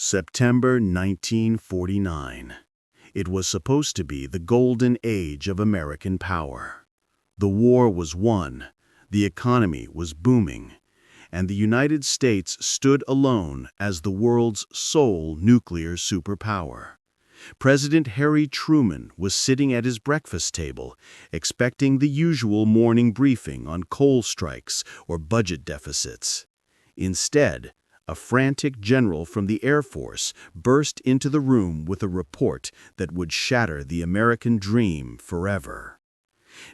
September 1949. It was supposed to be the golden age of American power. The war was won, the economy was booming, and the United States stood alone as the world's sole nuclear superpower. President Harry Truman was sitting at his breakfast table, expecting the usual morning briefing on coal strikes or budget deficits. Instead, a frantic general from the Air Force burst into the room with a report that would shatter the American dream forever.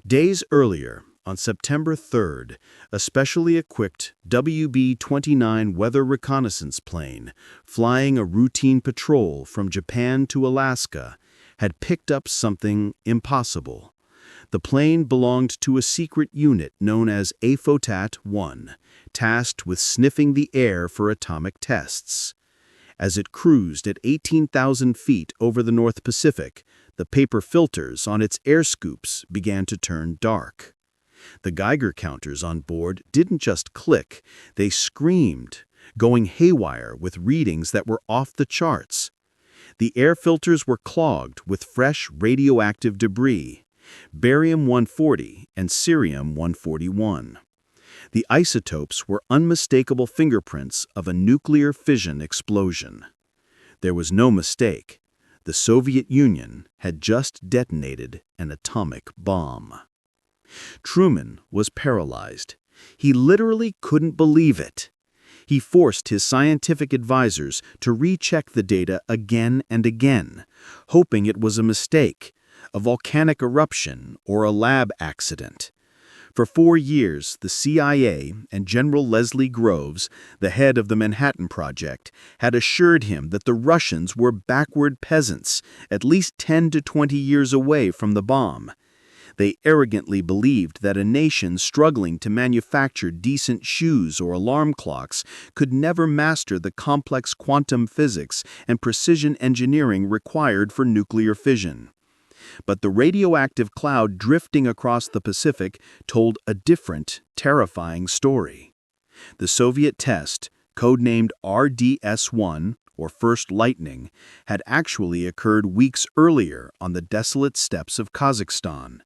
Days earlier, on September 3rd, a specially equipped WB-29 weather reconnaissance plane, flying a routine patrol from Japan to Alaska, had picked up something impossible. The plane belonged to a secret unit known as AFOTAT-1, tasked with sniffing the air for atomic tests. As it cruised at 18,000 feet over the North Pacific, the paper filters on its air scoops began to turn dark. The Geiger counters on board didn't just click, they screamed, going haywire with readings that were off the charts. The air filters were clogged with fresh radioactive debris, barium-140 and cerium-141. The isotopes were unmistakable fingerprints of a nuclear fission explosion. There was no mistake. The Soviet Union had just detonated an atomic bomb. Truman was paralyzed. He literally couldn't believe it. He forced his scientific advisors to recheck the data again and again, hoping it was a mistake, a volcanic eruption, or a lab accident. For 4 years, the CIA and General Leslie Groves, the head of the Manhattan Project, had assured him that the Russians were backward peasants, at least 10 to 20 years away from the bomb. They arrogantly believed that a nation struggling to manufacture decent shoes or alarm clocks could never master the complex quantum physics and precision engineering required for nuclear fission. But the radioactive cloud drifting across the Pacific told a different, terrifying story. The Soviet test, codenamed RDS-1, or First Lightning, had actually occurred weeks earlier on the desolate steppes of Kazakhstan.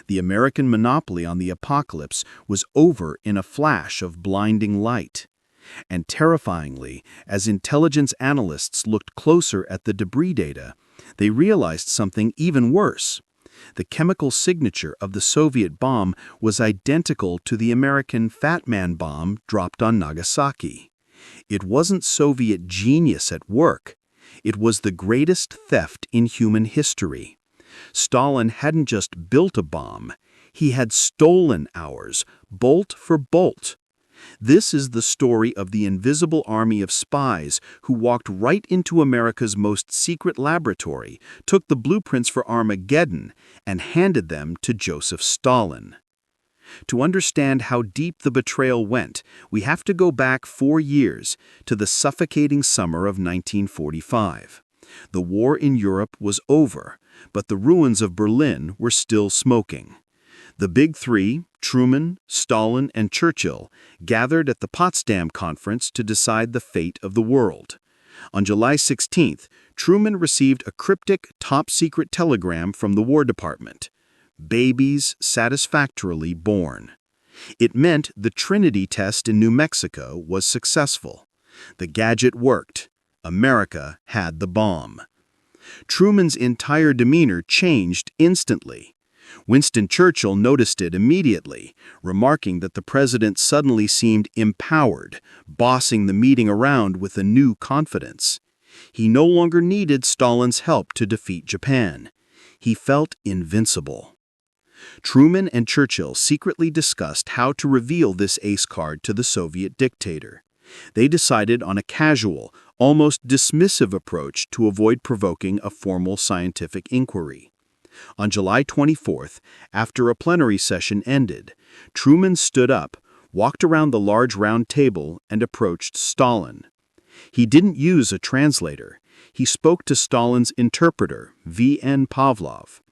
The American monopoly on the apocalypse was over in a flash of blinding light. And terrifyingly, as intelligence analysts looked closer at the debris data, they realized something even worse. The chemical signature of the Soviet bomb was identical to the American Fat Man bomb dropped on Nagasaki. It wasn't Soviet genius at work. It was the greatest theft in human history. Stalin hadn't just built a bomb, he had stolen ours, bolt for bolt. This is the story of the invisible army of spies who walked right into America's most secret laboratory, took the blueprints for Armageddon, and handed them to Joseph Stalin. To understand how deep the betrayal went, we have to go back 4 years to the suffocating summer of 1945. The war in Europe was over, but the ruins of Berlin were still smoking. The Big Three, Truman, Stalin, and Churchill, gathered at the Potsdam Conference to decide the fate of the world. On July 16th, Truman received a cryptic, top-secret telegram from the War Department. Babies satisfactorily born. It meant the Trinity test in New Mexico was successful. The gadget worked. America had the bomb. Truman's entire demeanor changed instantly. Winston Churchill noticed it immediately, remarking that the president suddenly seemed empowered, bossing the meeting around with a new confidence. He no longer needed Stalin's help to defeat Japan. He felt invincible. Truman and Churchill secretly discussed how to reveal this ace card to the Soviet dictator. They decided on a casual, almost dismissive approach to avoid provoking a formal scientific inquiry. On July 24th, after a plenary session ended, Truman stood up, walked around the large round table, and approached Stalin. He didn't use a translator. He spoke to Stalin's interpreter, V.N. Pavlov.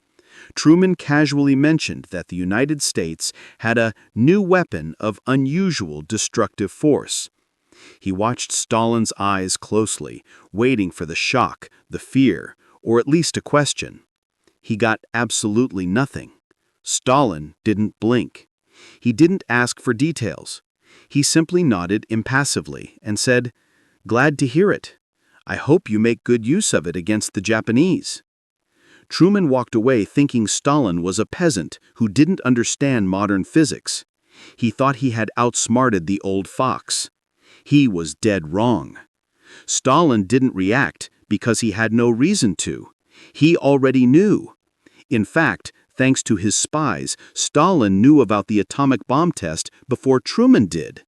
Truman casually mentioned that the United States had a new weapon of unusual destructive force. He watched Stalin's eyes closely, waiting for the shock, the fear, or at least a question. He got absolutely nothing. Stalin didn't blink. He didn't ask for details. He simply nodded impassively and said, "Glad to hear it. I hope you make good use of it against the Japanese." Truman walked away thinking Stalin was a peasant who didn't understand modern physics. He thought he had outsmarted the old fox. He was dead wrong. Stalin didn't react because he had no reason to. He already knew. In fact, thanks to his spies, Stalin knew about the atomic bomb test before Truman did.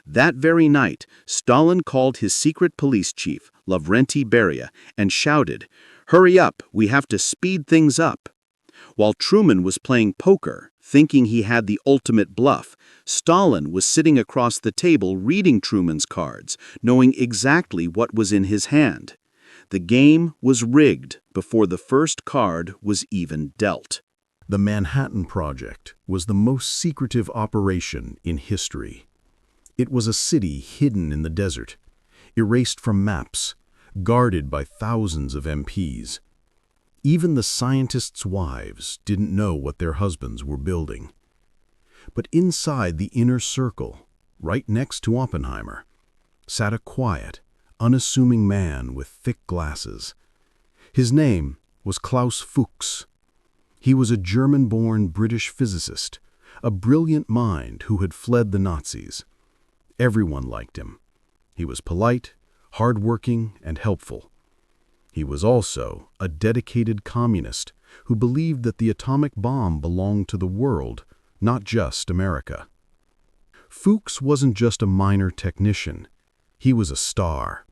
That very night, Stalin called his secret police chief, Lavrenti Beria, and shouted, "Hurry up, we have to speed things up." While Truman was playing poker, thinking he had the ultimate bluff, Stalin was sitting across the table reading Truman's cards, knowing exactly what was in his hand. The game was rigged before the first card was even dealt. The Manhattan Project was the most secretive operation in history. It was a city hidden in the desert, erased from maps, guarded by thousands of MPs. Even the scientists' wives didn't know what their husbands were building. But inside the inner circle, right next to Oppenheimer, sat a quiet, unassuming man with thick glasses. His name was Klaus Fuchs. He was a German-born British physicist, a brilliant mind who had fled the Nazis. Everyone liked him. He was polite, hard-working, and helpful. He was also a dedicated communist who believed that the atomic bomb belonged to the world, not just America. Fuchs wasn't just a minor technician. He was a star.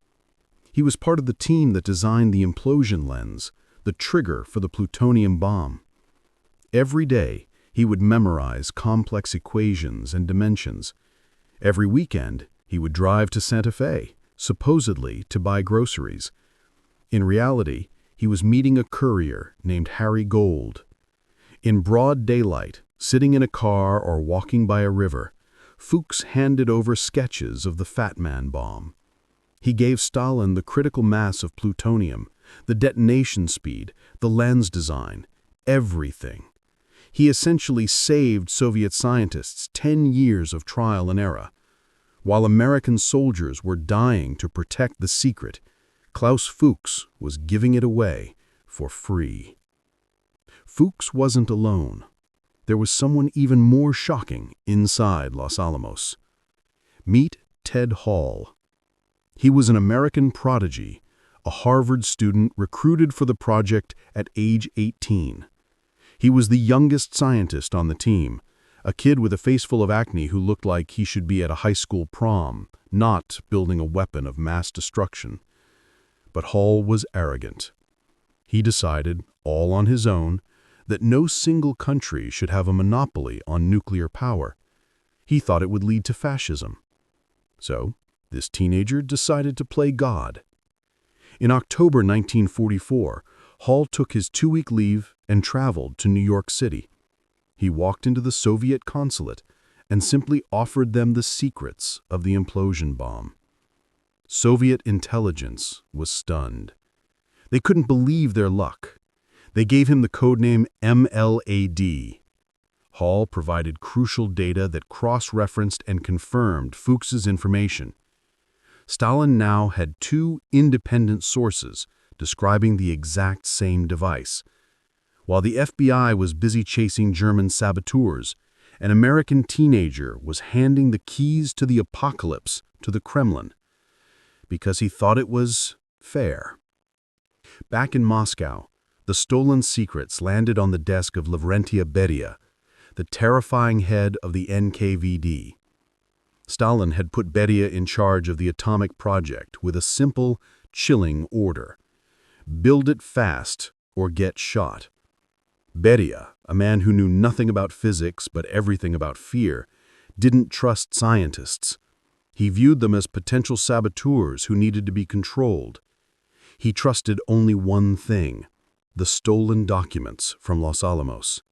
He was part of the team that designed the implosion lens, the trigger for the plutonium bomb. Every day, he would memorize complex equations and dimensions. Every weekend, he would drive to Santa Fe, supposedly to buy groceries. In reality, he was meeting a courier named Harry Gold. In broad daylight, sitting in a car or walking by a river, Fuchs handed over sketches of the Fat Man bomb. He gave Stalin the critical mass of plutonium, the detonation speed, the lens design, everything. He essentially saved Soviet scientists 10 years of trial and error. While American soldiers were dying to protect the secret, Klaus Fuchs was giving it away for free. Fuchs wasn't alone. There was someone even more shocking inside Los Alamos. Meet Ted Hall. He was an American prodigy, a Harvard student recruited for the project at age 18. He was the youngest scientist on the team, a kid with a face full of acne who looked like he should be at a high school prom, not building a weapon of mass destruction. But Hall was arrogant. He decided, all on his own, that no single country should have a monopoly on nuclear power. He thought it would lead to fascism. So, this teenager decided to play God. In October 1944, Hall took his 2-week leave and traveled to New York City. He walked into the Soviet consulate and simply offered them the secrets of the implosion bomb. Soviet intelligence was stunned. They couldn't believe their luck. They gave him the codename MLAD. Hall provided crucial data that cross-referenced and confirmed Fuchs's information. Stalin now had 2 independent sources describing the exact same device. While the FBI was busy chasing German saboteurs, an American teenager was handing the keys to the apocalypse to the Kremlin because he thought it was fair. Back in Moscow, the stolen secrets landed on the desk of Lavrenti Beria, the terrifying head of the NKVD. Stalin had put Beria in charge of the atomic project with a simple, chilling order: build it fast or get shot. Beria, a man who knew nothing about physics but everything about fear, didn't trust scientists. He viewed them as potential saboteurs who needed to be controlled. He trusted only one thing: the stolen documents from Los Alamos.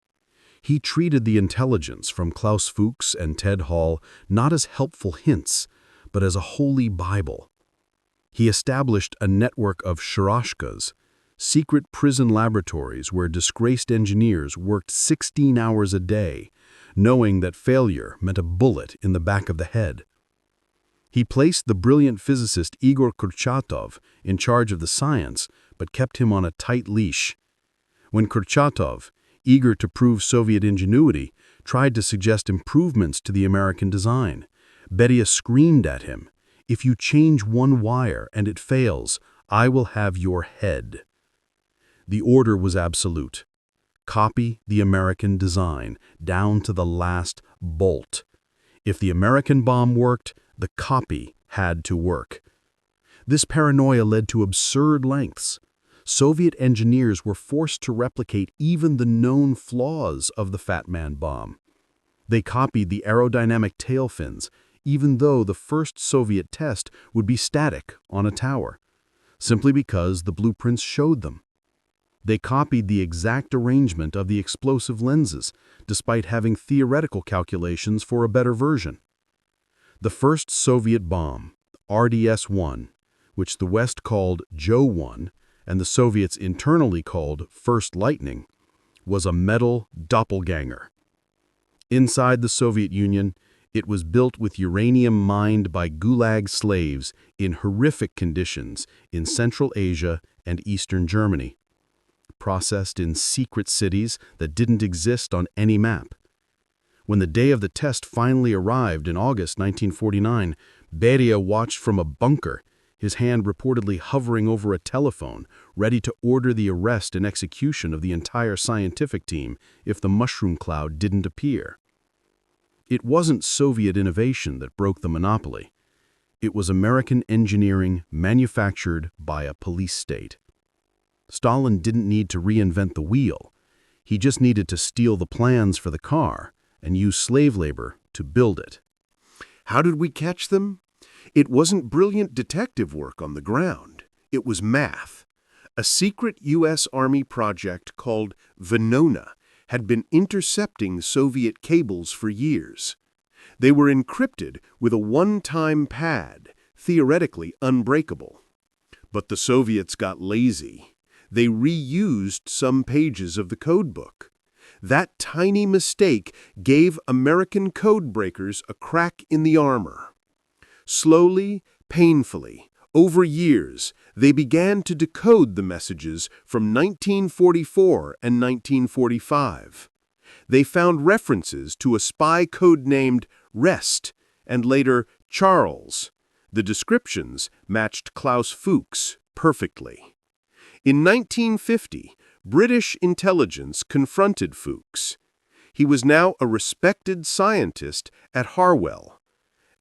He treated the intelligence from Klaus Fuchs and Ted Hall not as helpful hints, but as a holy Bible. He established a network of sharashkas, secret prison laboratories where disgraced engineers worked 16 hours a day, knowing that failure meant a bullet in the back of the head. He placed the brilliant physicist Igor Kurchatov in charge of the science, but kept him on a tight leash. When Kurchatov, eager to prove Soviet ingenuity, tried to suggest improvements to the American design, Beria screamed at him, "If you change one wire and it fails, I will have your head." The order was absolute. Copy the American design, down to the last bolt. If the American bomb worked, the copy had to work. This paranoia led to absurd lengths. Soviet engineers were forced to replicate even the known flaws of the Fat Man bomb. They copied the aerodynamic tail fins, even though the first Soviet test would be static on a tower, simply because the blueprints showed them. They copied the exact arrangement of the explosive lenses, despite having theoretical calculations for a better version. The first Soviet bomb, RDS-1, which the West called Joe-1 and the Soviets internally called First Lightning, was a metal doppelganger. Inside the Soviet Union, it was built with uranium mined by Gulag slaves in horrific conditions in Central Asia and Eastern Germany, processed in secret cities that didn't exist on any map. When the day of the test finally arrived in August 1949, Beria watched from a bunker, his hand reportedly hovering over a telephone, ready to order the arrest and execution of the entire scientific team if the mushroom cloud didn't appear. It wasn't Soviet innovation that broke the monopoly. It was American engineering manufactured by a police state. Stalin didn't need to reinvent the wheel. He just needed to steal the plans for the car and use slave labor to build it. How did we catch them? It wasn't brilliant detective work on the ground. It was math. A secret U.S. Army project called Venona had been intercepting Soviet cables for years. They were encrypted with a one-time pad, theoretically unbreakable. But the Soviets got lazy. They reused some pages of the codebook. That tiny mistake gave American codebreakers a crack in the armor. Slowly, painfully, over years, they began to decode the messages from 1944 and 1945. They found references to a spy code named Rest and later Charles. The descriptions matched Klaus Fuchs perfectly. In 1950, British intelligence confronted Fuchs. He was now a respected scientist at Harwell.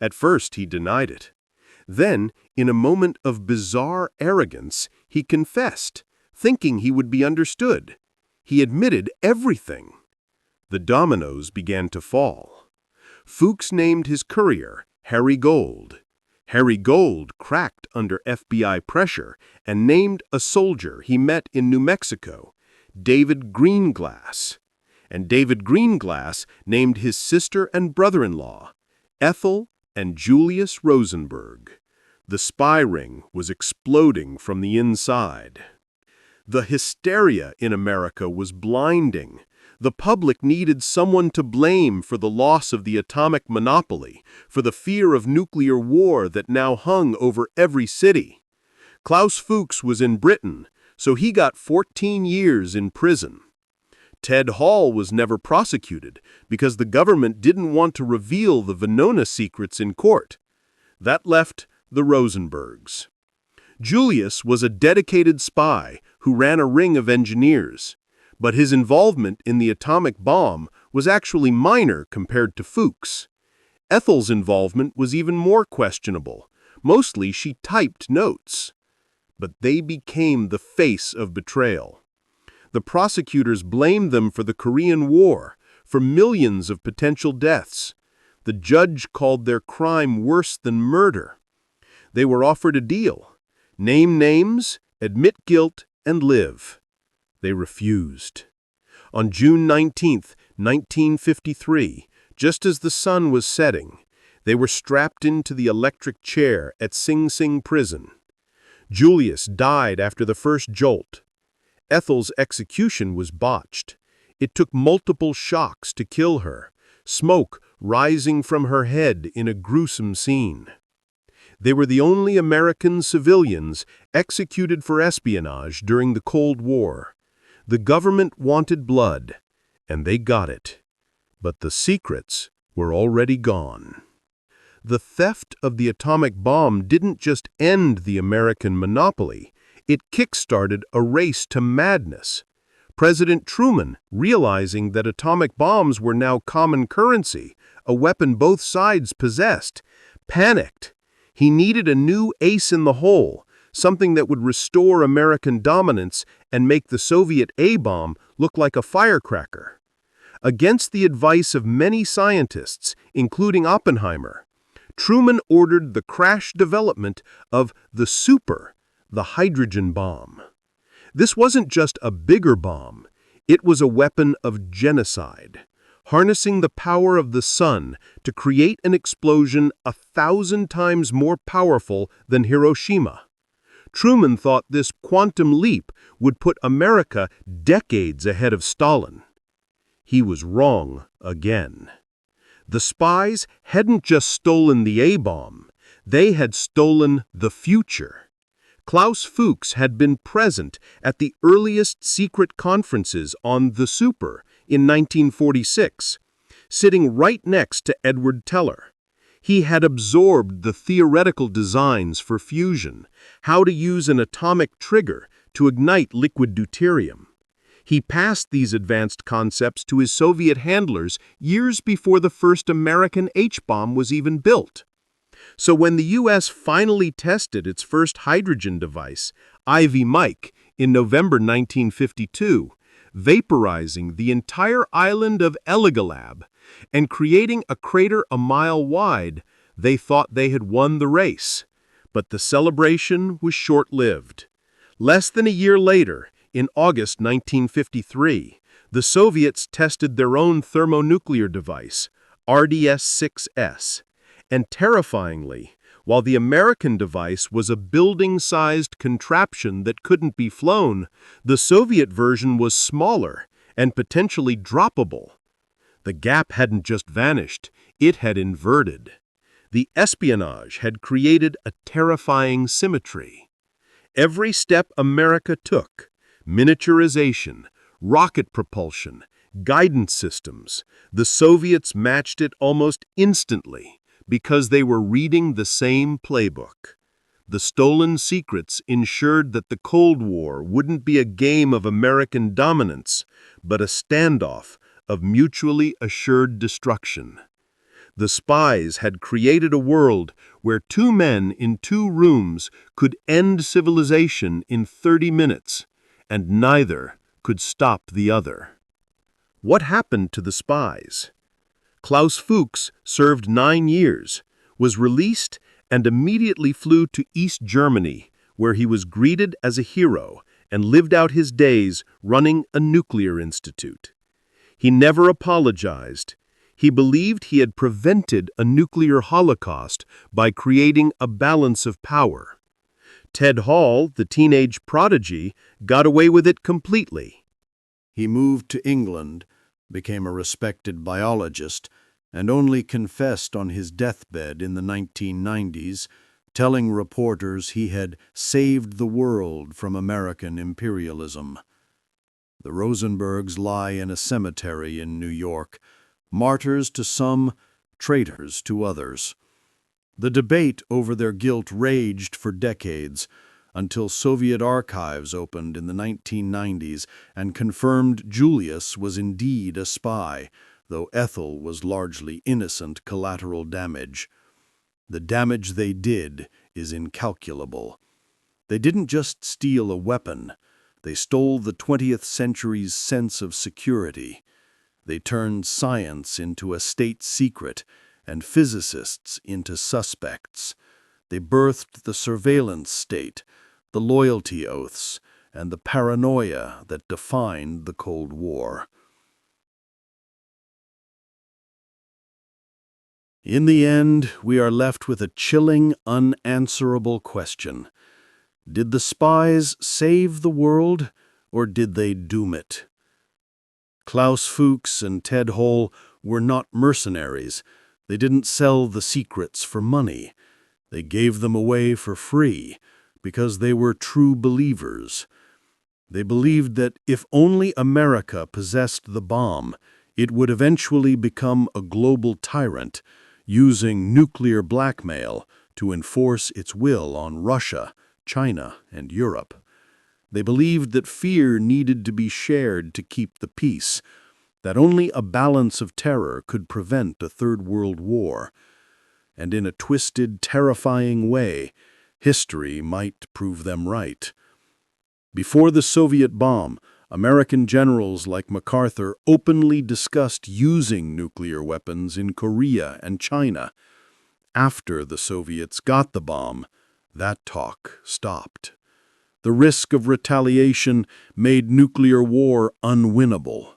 At first, he denied it. Then, in a moment of bizarre arrogance, he confessed, thinking he would be understood. He admitted everything. The dominoes began to fall. Fuchs named his courier Harry Gold. Harry Gold cracked under FBI pressure and named a soldier he met in New Mexico, David Greenglass. And David Greenglass named his sister and brother-in-law, Ethel and Julius Rosenberg. The spy ring was exploding from the inside. The hysteria in America was blinding. The public needed someone to blame for the loss of the atomic monopoly, for the fear of nuclear war that now hung over every city. Klaus Fuchs was in Britain, so he got 14 years in prison. Ted Hall was never prosecuted because the government didn't want to reveal the Venona secrets in court. That left the Rosenbergs. Julius was a dedicated spy who ran a ring of engineers, but his involvement in the atomic bomb was actually minor compared to Fuchs. Ethel's involvement was even more questionable. Mostly she typed notes. But they became the face of betrayal. The prosecutors blamed them for the Korean War, for millions of potential deaths. The judge called their crime worse than murder. They were offered a deal: name names, admit guilt, and live. They refused. On June 19, 1953, just as the sun was setting, They were strapped into the electric chair at Sing Sing prison. Julius died after the first jolt. Ethel's execution was botched. It took multiple shocks to kill her, smoke rising from her head in a gruesome scene. They were the only American civilians executed for espionage during the Cold War. The government wanted blood, and they got it. But the secrets were already gone. The theft of the atomic bomb didn't just end the American monopoly, it kick-started a race to madness. President Truman, realizing that atomic bombs were now common currency, a weapon both sides possessed, panicked. He needed a new ace in the hole, something that would restore American dominance and make the Soviet A-bomb look like a firecracker. Against the advice of many scientists, including Oppenheimer, Truman ordered the crash development of the super, the hydrogen bomb. This wasn't just a bigger bomb, it was a weapon of genocide, harnessing the power of the sun to create an explosion 1,000 times more powerful than Hiroshima. Truman thought this quantum leap would put America decades ahead of Stalin. He was wrong again. The spies hadn't just stolen the A-bomb, they had stolen the future. Klaus Fuchs had been present at the earliest secret conferences on the super in 1946, sitting right next to Edward Teller. He had absorbed the theoretical designs for fusion, how to use an atomic trigger to ignite liquid deuterium. He passed these advanced concepts to his Soviet handlers years before the first American H-bomb was even built. So when the U.S. finally tested its first hydrogen device, Ivy Mike, in November 1952, vaporizing the entire island of Eligalab and creating a crater a mile wide, they thought they had won the race. But the celebration was short-lived. Less than a year later, in August 1953, the Soviets tested their own thermonuclear device, RDS-6S, and terrifyingly, while the American device was a building-sized contraption that couldn't be flown, the Soviet version was smaller and potentially droppable. The gap hadn't just vanished, it had inverted. The espionage had created a terrifying symmetry. Every step America took, miniaturization, rocket propulsion, guidance systems, the Soviets matched it almost instantly because they were reading the same playbook. The stolen secrets ensured that the Cold War wouldn't be a game of American dominance, but a standoff of mutually assured destruction. The spies had created a world where two men in two rooms could end civilization in 30 minutes, and neither could stop the other. What happened to the spies? Klaus Fuchs served 9 years, was released, and immediately flew to East Germany, where he was greeted as a hero and lived out his days running a nuclear institute. He never apologized. He believed he had prevented a nuclear holocaust by creating a balance of power. Ted Hall, the teenage prodigy, got away with it completely. He moved to England, became a respected biologist, and only confessed on his deathbed in the 1990s, telling reporters he had saved the world from American imperialism. The Rosenbergs lie in a cemetery in New York, martyrs to some, traitors to others. The debate over their guilt raged for decades, until Soviet archives opened in the 1990s and confirmed Julius was indeed a spy, though Ethel was largely innocent collateral damage. The damage they did is incalculable. They didn't just steal a weapon, they stole the 20th century's sense of security. They turned science into a state secret and physicists into suspects. They birthed the surveillance state, the loyalty oaths, and the paranoia that defined the Cold War. In the end, we are left with a chilling, unanswerable question. Did the spies save the world, or did they doom it? Klaus Fuchs and Ted Hole were not mercenaries. They didn't sell the secrets for money. They gave them away for free, because they were true believers. They believed that if only America possessed the bomb, it would eventually become a global tyrant, using nuclear blackmail to enforce its will on Russia, China, and Europe. They believed that fear needed to be shared to keep the peace, that only a balance of terror could prevent a Third World War. And in a twisted, terrifying way, history might prove them right. Before the Soviet bomb, American generals like MacArthur openly discussed using nuclear weapons in Korea and China. After the Soviets got the bomb, that talk stopped. The risk of retaliation made nuclear war unwinnable.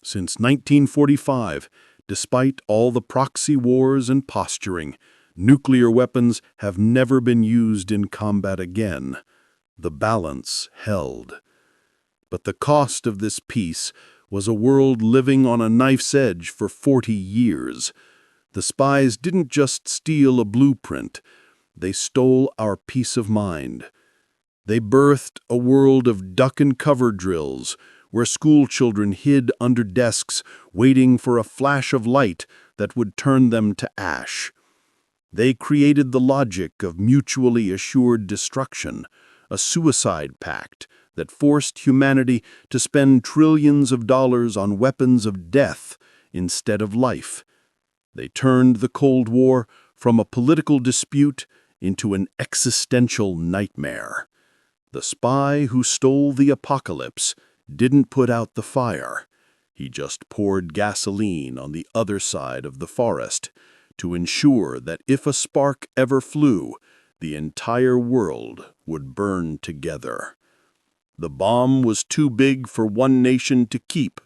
Since 1945, despite all the proxy wars and posturing, nuclear weapons have never been used in combat again. The balance held. But the cost of this peace was a world living on a knife's edge for 40 years. The spies didn't just steal a blueprint, they stole our peace of mind. They birthed a world of duck-and-cover drills, where schoolchildren hid under desks waiting for a flash of light that would turn them to ash. They created the logic of mutually assured destruction, a suicide pact that forced humanity to spend trillions of dollars on weapons of death instead of life. They turned the Cold War from a political dispute into an existential nightmare. The spy who stole the apocalypse didn't put out the fire. He just poured gasoline on the other side of the forest to ensure that if a spark ever flew, the entire world would burn together. The bomb was too big for one nation to keep,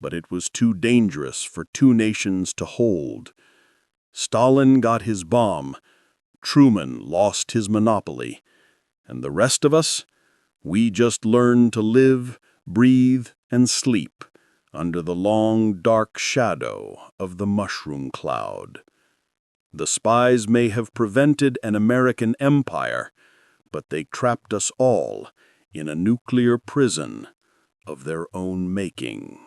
but it was too dangerous for two nations to hold. Stalin got his bomb, Truman lost his monopoly, and the rest of us, we just learned to live, breathe, and sleep under the long, dark shadow of the mushroom cloud. The spies may have prevented an American empire, but they trapped us all in a nuclear prison of their own making.